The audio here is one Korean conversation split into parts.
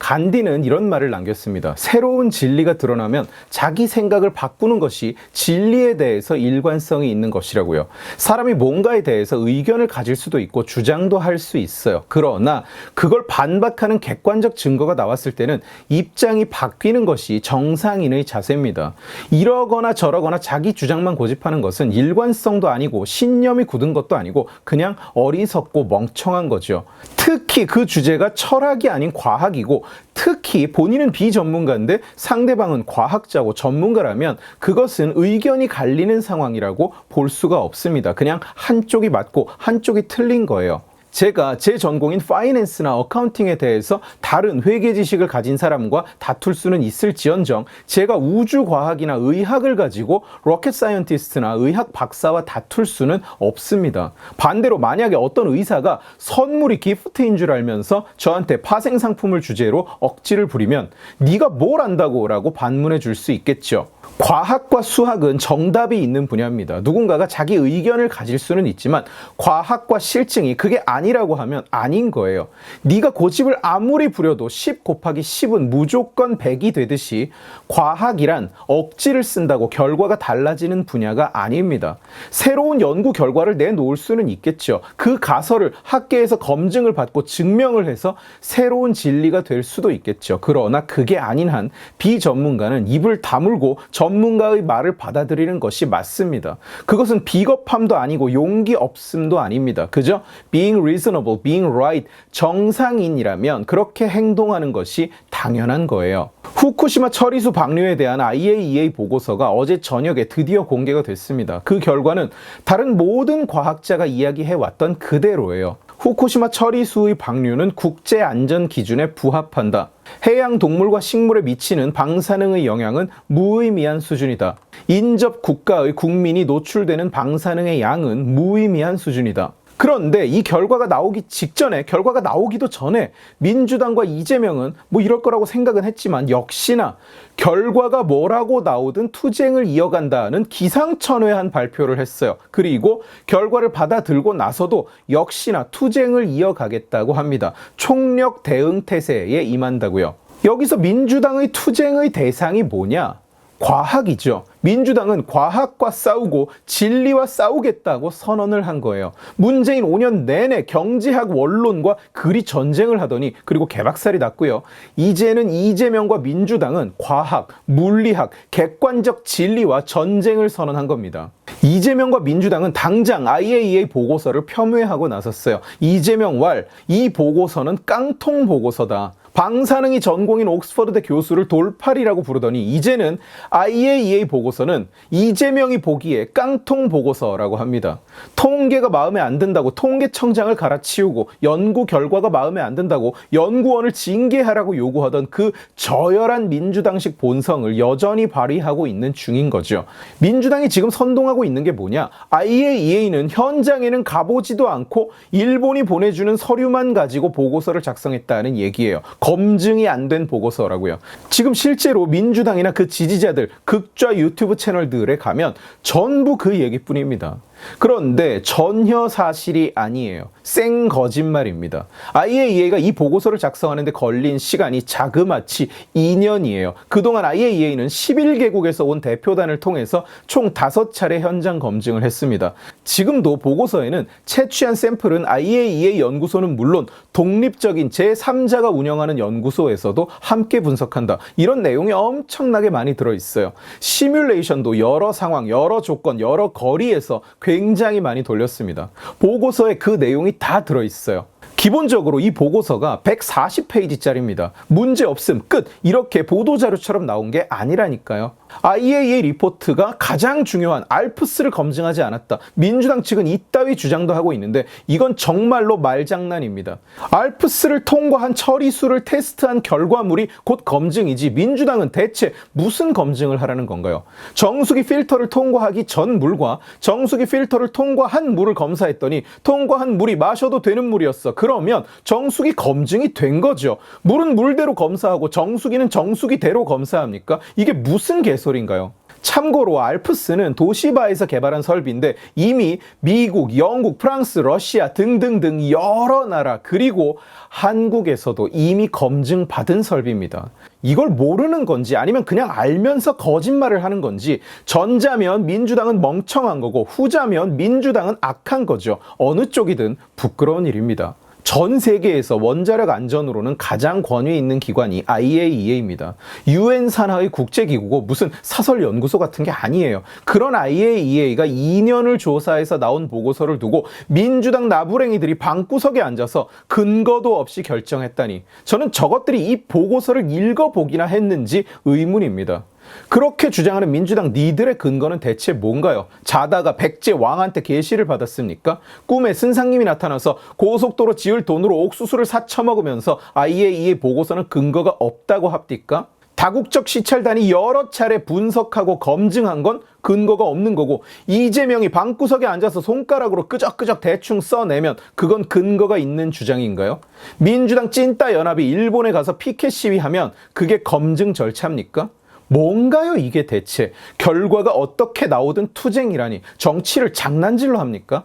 간디는 이런 말을 남겼습니다. 새로운 진리가 드러나면 자기 생각을 바꾸는 것이 진리에 대해서 일관성이 있는 것이라고요. 사람이 뭔가에 대해서 의견을 가질 수도 있고 주장도 할 수 있어요. 그러나 그걸 반박하는 객관적 증거가 나왔을 때는 입장이 바뀌는 것이 정상인의 자세입니다. 이러거나 저러거나 자기 주장만 고집하는 것은 일관성도 아니고 신념이 굳은 것도 아니고 그냥 어리석고 멍청한 거죠. 특히 그 주제가 철학이 아닌 과학이고 특히 본인은 비전문가인데 상대방은 과학자고 전문가라면 그것은 의견이 갈리는 상황이라고 볼 수가 없습니다. 그냥 한쪽이 맞고 한쪽이 틀린 거예요. 제가 제 전공인 파이낸스나 어카운팅에 대해서 다른 회계 지식을 가진 사람과 다툴 수는 있을지언정 제가 우주과학이나 의학을 가지고 로켓 사이언티스트나 의학 박사와 다툴 수는 없습니다. 반대로 만약에 어떤 의사가 선물이 기프트인 줄 알면서 저한테 파생 상품을 주제로 억지를 부리면 네가 뭘 안다고 라고 반문해 줄 수 있겠죠. 과학과 수학은 정답이 있는 분야입니다. 누군가가 자기 의견을 가질 수는 있지만 과학과 실증이 그게 아니라고 하면 아닌 거예요. 네가 고집을 아무리 부려도 10 곱하기 10은 무조건 100이 되듯이 과학이란 억지를 쓴다고 결과가 달라지는 분야가 아닙니다. 새로운 연구 결과를 내놓을 수는 있겠죠. 그 가설을 학계에서 검증을 받고 증명을 해서 새로운 진리가 될 수도 있겠죠. 그러나 그게 아닌 한 비전문가는 입을 다물고 전문가의 말을 받아들이는 것이 맞습니다. 그것은 비겁함도 아니고 용기 없음도 아닙니다. 그저 being reasonable, being right, 정상인이라면 그렇게 행동하는 것이 당연한 거예요. 후쿠시마 처리수 방류에 대한 IAEA 보고서가 어제 저녁에 드디어 공개가 됐습니다. 그 결과는 다른 모든 과학자가 이야기해왔던 그대로예요. 후쿠시마 처리수의 방류는 국제안전 기준에 부합한다. 해양 동물과 식물에 미치는 방사능의 영향은 무의미한 수준이다. 인접 국가의 국민이 노출되는 방사능의 양은 무의미한 수준이다. 그런데 이 결과가 나오기 직전에, 결과가 나오기도 전에 민주당과 이재명은 뭐 이럴 거라고 생각은 했지만 역시나 결과가 뭐라고 나오든 투쟁을 이어간다는 기상천외한 발표를 했어요. 그리고 결과를 받아들고 나서도 역시나 투쟁을 이어가겠다고 합니다. 총력 대응 태세에 임한다고요. 여기서 민주당의 투쟁의 대상이 뭐냐? 과학이죠. 민주당은 과학과 싸우고 진리와 싸우겠다고 선언을 한 거예요. 문재인 5년 내내 경제학 원론과 그리 전쟁을 하더니 그리고 개박살이 났고요. 이제는 이재명과 민주당은 과학, 물리학, 객관적 진리와 전쟁을 선언한 겁니다. 이재명과 민주당은 당장 IAEA 보고서를 폄훼하고 나섰어요. 이재명 왈, 이 보고서는 깡통 보고서다. 방사능이 전공인 옥스퍼드대 교수를 돌팔이라고 부르더니 이제는 IAEA 보고서는 이재명이 보기에 깡통 보고서라고 합니다. 통계가 마음에 안 든다고 통계청장을 갈아치우고 연구 결과가 마음에 안 든다고 연구원을 징계하라고 요구하던 그 저열한 민주당식 본성을 여전히 발휘하고 있는 중인 거죠. 민주당이 지금 선동하고 있는 게 뭐냐? IAEA는 현장에는 가보지도 않고 일본이 보내주는 서류만 가지고 보고서를 작성했다는 얘기예요. 검증이 안 된 보고서라고요. 지금 실제로 민주당이나 그 지지자들, 극좌 유튜브 채널들에 가면 전부 그 얘기뿐입니다. 그런데 전혀 사실이 아니에요. 생 거짓말입니다. IAEA가 이 보고서를 작성하는데 걸린 시간이 자그마치 2년이에요. 그동안 IAEA는 11개국에서 온 대표단을 통해서 총 5차례 현장 검증을 했습니다. 지금도 보고서에는 채취한 샘플은 IAEA 연구소는 물론 독립적인 제3자가 운영하는 연구소에서도 함께 분석한다. 이런 내용이 엄청나게 많이 들어있어요. 시뮬레이션도 여러 상황, 여러 조건, 여러 거리에서 굉장히 많이 돌렸습니다. 보고서에 그 내용이 다 들어있어요. 기본적으로 이 보고서가 140페이지짜리입니다. 문제 없음, 끝! 이렇게 보도자료처럼 나온 게 아니라니까요. IAEA 리포트가 가장 중요한 알프스를 검증하지 않았다. 민주당 측은 이따위 주장도 하고 있는데 이건 정말로 말장난입니다. 알프스를 통과한 처리수를 테스트한 결과물이 곧 검증이지 민주당은 대체 무슨 검증을 하라는 건가요? 정수기 필터를 통과하기 전 물과 정수기 필터를 통과한 물을 검사했더니 통과한 물이 마셔도 되는 물이었어. 그러면 정수기 검증이 된 거죠. 물은 물대로 검사하고 정수기는 정수기대로 검사합니까? 이게 무슨 개소리입니까? 개소리인가요? 참고로 알프스는 도시바에서 개발한 설비인데 이미 미국, 영국, 프랑스, 러시아 등등등 여러 나라 그리고 한국에서도 이미 검증받은 설비입니다. 이걸 모르는 건지 아니면 그냥 알면서 거짓말을 하는 건지 전자면 민주당은 멍청한 거고 후자면 민주당은 악한 거죠. 어느 쪽이든 부끄러운 일입니다. 전 세계에서 원자력 안전으로는 가장 권위 있는 기관이 IAEA입니다. UN 산하의 국제기구고 무슨 사설 연구소 같은 게 아니에요. 그런 IAEA가 2년을 조사해서 나온 보고서를 두고 민주당 나부랭이들이 방구석에 앉아서 근거도 없이 결정했다니 저는 저것들이 이 보고서를 읽어보기나 했는지 의문입니다. 그렇게 주장하는 민주당 니들의 근거는 대체 뭔가요? 자다가 백제 왕한테 계시를 받았습니까? 꿈에 스승님이 나타나서 고속도로 지을 돈으로 옥수수를 사쳐먹으면서 IAEA 보고서는 근거가 없다고 합니까? 다국적 시찰단이 여러 차례 분석하고 검증한 건 근거가 없는 거고 이재명이 방구석에 앉아서 손가락으로 끄적끄적 대충 써내면 그건 근거가 있는 주장인가요? 민주당 찐따 연합이 일본에 가서 피켓 시위하면 그게 검증 절차입니까? 뭔가요 이게 대체? 결과가 어떻게 나오든 투쟁이라니 정치를 장난질로 합니까?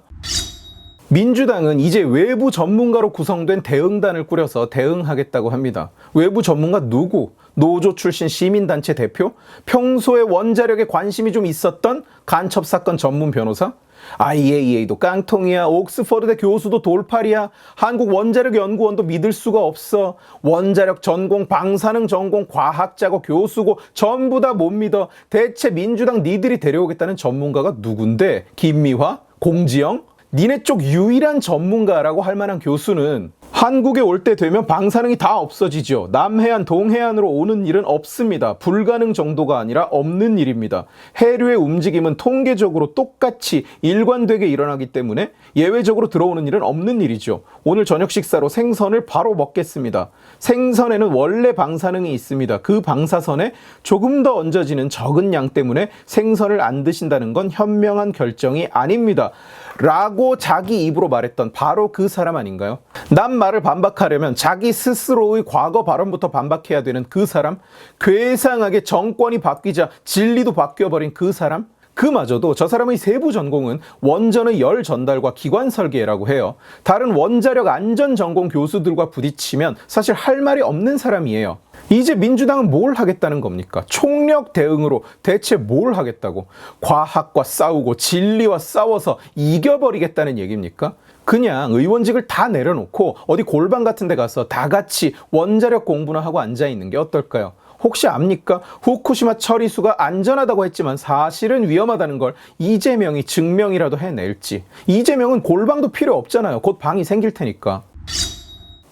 민주당은 이제 외부 전문가로 구성된 대응단을 꾸려서 대응하겠다고 합니다. 외부 전문가 누구? 노조 출신 시민단체 대표? 평소에 원자력에 관심이 좀 있었던 간첩사건 전문 변호사? IAEA도 깡통이야. 옥스퍼드대 교수도 돌팔이야. 한국원자력연구원도 믿을 수가 없어. 원자력 전공, 방사능 전공, 과학자고 교수고 전부 다 못 믿어. 대체 민주당 니들이 데려오겠다는 전문가가 누군데? 김미화? 공지영? 니네 쪽 유일한 전문가라고 할 만한 교수는 한국에 올 때 되면 방사능이 다 없어지죠. 남해안, 동해안으로 오는 일은 없습니다. 불가능 정도가 아니라 없는 일입니다. 해류의 움직임은 통계적으로 똑같이 일관되게 일어나기 때문에 예외적으로 들어오는 일은 없는 일이죠. 오늘 저녁 식사로 생선을 바로 먹겠습니다. 생선에는 원래 방사능이 있습니다. 그 방사선에 조금 더 얹어지는 적은 양 때문에 생선을 안 드신다는 건 현명한 결정이 아닙니다. 라고 자기 입으로 말했던 바로 그 사람 아닌가요? 남 말을 반박하려면 자기 스스로의 과거 발언부터 반박해야 되는 그 사람? 괴상하게 정권이 바뀌자 진리도 바뀌어버린 그 사람? 그마저도 저 사람의 세부 전공은 원전의 열 전달과 기관 설계라고 해요. 다른 원자력 안전 전공 교수들과 부딪히면 사실 할 말이 없는 사람이에요. 이제 민주당은 뭘 하겠다는 겁니까? 총력 대응으로 대체 뭘 하겠다고? 과학과 싸우고 진리와 싸워서 이겨버리겠다는 얘기입니까? 그냥 의원직을 다 내려놓고 어디 골방 같은 데 가서 다 같이 원자력 공부나 하고 앉아있는 게 어떨까요? 혹시 압니까? 후쿠시마 처리수가 안전하다고 했지만 사실은 위험하다는 걸 이재명이 증명이라도 해낼지. 이재명은 골방도 필요 없잖아요. 곧 방이 생길 테니까.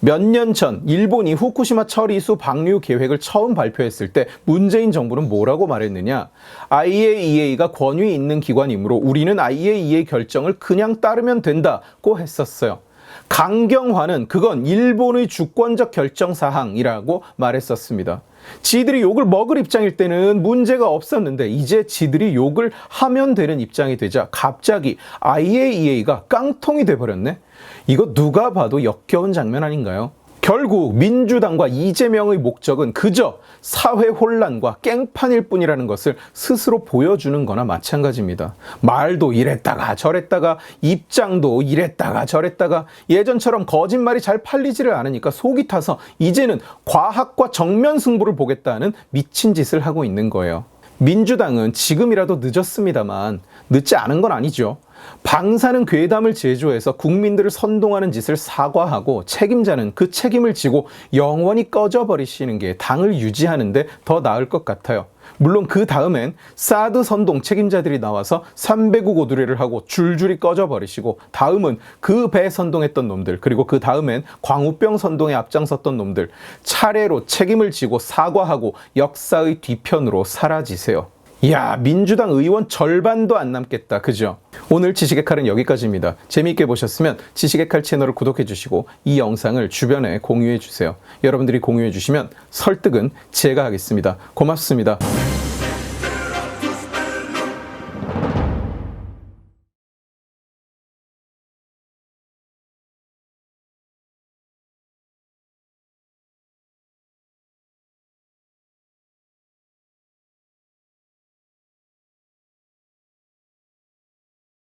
몇 년 전 일본이 후쿠시마 처리수 방류 계획을 처음 발표했을 때 문재인 정부는 뭐라고 말했느냐? IAEA가 권위 있는 기관이므로 우리는 IAEA 결정을 그냥 따르면 된다고 했었어요. 강경화는 그건 일본의 주권적 결정사항이라고 말했었습니다. 지들이 욕을 먹을 입장일 때는 문제가 없었는데 이제 지들이 욕을 하면 되는 입장이 되자 갑자기 IAEA가 깡통이 돼버렸네? 이거 누가 봐도 역겨운 장면 아닌가요? 결국 민주당과 이재명의 목적은 그저 사회 혼란과 깽판일 뿐이라는 것을 스스로 보여주는 거나 마찬가지입니다. 말도 이랬다가 저랬다가 입장도 이랬다가 저랬다가 예전처럼 거짓말이 잘 팔리지를 않으니까 속이 타서 이제는 과학과 정면 승부를 보겠다는 미친 짓을 하고 있는 거예요. 민주당은 지금이라도 늦었습니다만 늦지 않은 건 아니죠. 방사능 괴담을 제조해서 국민들을 선동하는 짓을 사과하고 책임자는 그 책임을 지고 영원히 꺼져버리시는 게 당을 유지하는데 더 나을 것 같아요. 물론 그 다음엔 사드 선동 책임자들이 나와서 300억 오드레를 하고 줄줄이 꺼져버리시고 다음은 그 배 선동했던 놈들 그리고 그 다음엔 광우병 선동에 앞장섰던 놈들 차례로 책임을 지고 사과하고 역사의 뒤편으로 사라지세요. 이야, 민주당 의원 절반도 안 남겠다. 그죠? 오늘 지식의 칼은 여기까지입니다. 재미있게 보셨으면 지식의 칼 채널을 구독해 주시고 이 영상을 주변에 공유해 주세요. 여러분들이 공유해 주시면 설득은 제가 하겠습니다. 고맙습니다.